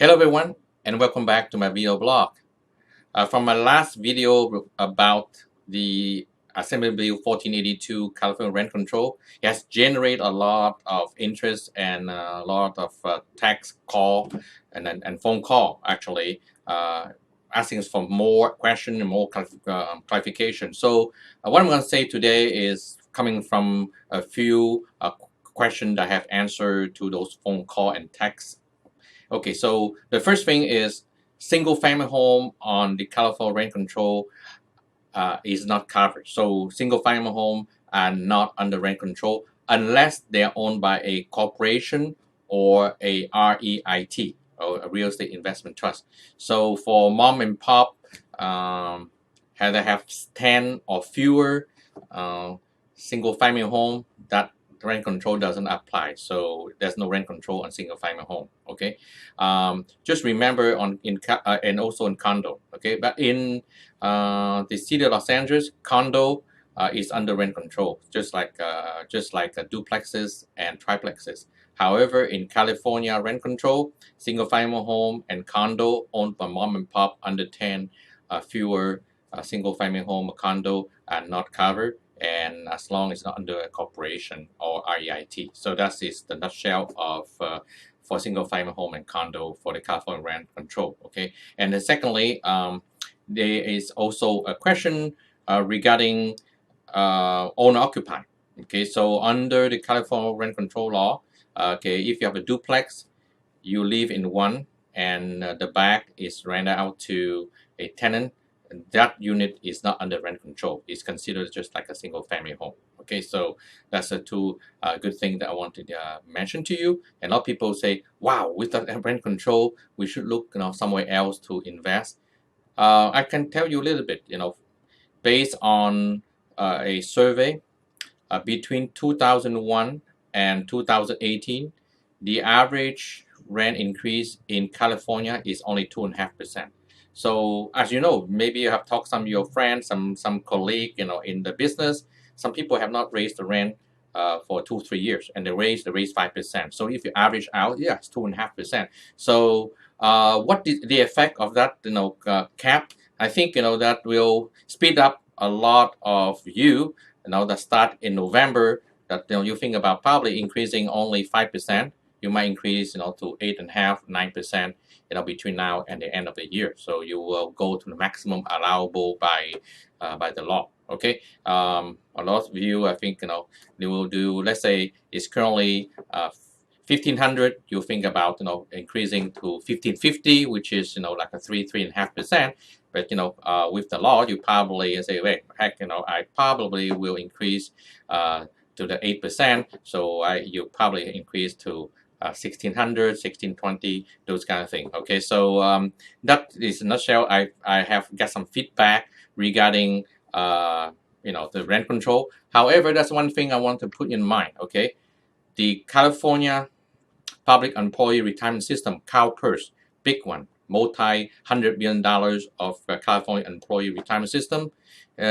Hello everyone and welcome back to my video blog. From my last video about the Assembly Bill 1482 California rent control, it has generated a lot of interest and a lot of text call and phone call actually asking for more question and more clarification. So what I'm going to say today is coming from a few questions I have answered to those phone call and text. Okay, so the first thing is single family home on the California rent control is not covered. So single family home are not under rent control unless they are owned by a corporation or a REIT or a real estate investment trust. So for mom and pop, they have 10 or fewer single family home, that rent control doesn't apply. So there's no rent control on single family home. Okay, just remember and also in condo. Okay, but in the city of Los Angeles, condo is under rent control, just like duplexes and triplexes. However, in California, rent control, single family home and condo owned by mom and pop under 10 fewer single family home or condo are not covered, and as long as it's not under a corporation or REIT. So that is the nutshell of for single family home and condo for the California rent control. Okay, and then secondly, there is also a question regarding owner occupied. Okay, so under the California rent control law, okay, if you have a duplex, you live in one, and the back is rented out to a tenant, that unit is not under rent control. It's considered just like a single family home. Okay, so that's the two good thing that I wanted to mention to you. And a lot of people say, wow, with the rent control, we should look somewhere else to invest. I can tell you a little bit, based on a survey between 2001 and 2018, the average rent increase in California is only 2.5%. So as you know, maybe you have talked to some of your friends, some colleague, in the business. Some people have not raised the rent for 2-3 years, and they raise 5%. So if you average out, yeah, it's 2.5%. So what is the effect of that? Cap. I think that will speed up a lot of that start in November. That you think about probably increasing only 5%. You might increase to 8.5%, 9%. Between now and the end of the year. So you will go to the maximum allowable by the law. Okay. A lot of you, I think, they will do, let's say it's currently 1,500. You think about, increasing to 1,550, which is, like a 3.5%. But, with the law, you probably say, wait, heck, I probably will increase to the 8%. So you probably increase to 1,600, 1,620, those kind of things. Okay, so that is in a nutshell. I have got some feedback regarding the rent control. However, that's one thing I want to put in mind. Okay, the California Public Employee Retirement System, CalPERS, big one, multi-$100 billion of California employee retirement system,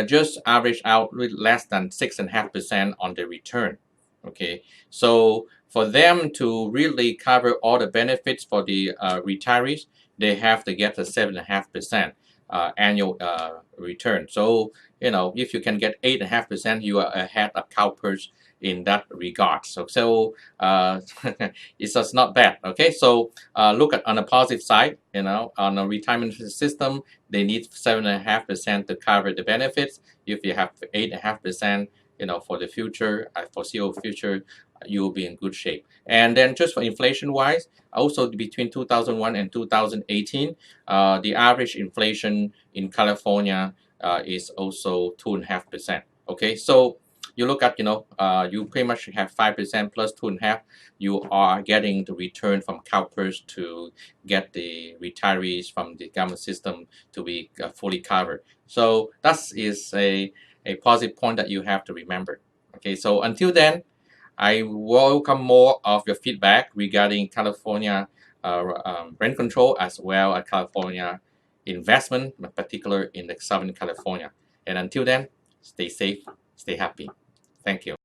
just average out less than 6.5% on the return. Okay, so for them to really cover all the benefits for the retirees, they have to get a 7.5% annual return. So if you can get 8.5%, you are ahead of CalPERS in that regard. So it's just not bad. Okay, so look at on the positive side. On a retirement system, they need 7.5% to cover the benefits. If you have 8.5%, for the future, foreseeable future, you will be in good shape. And then just for inflation wise, also between 2001 and 2018, the average inflation in California is also 2.5%. Okay, so you look at, you pretty much have 5% plus 2.5%. You are getting the return from CalPERS to get the retirees from the government system to be fully covered. So that is a positive point that you have to remember. Okay, so until then, I welcome more of your feedback regarding California rent control as well as California investment, in particular in the Southern California. And until then, stay safe, stay happy. Thank you.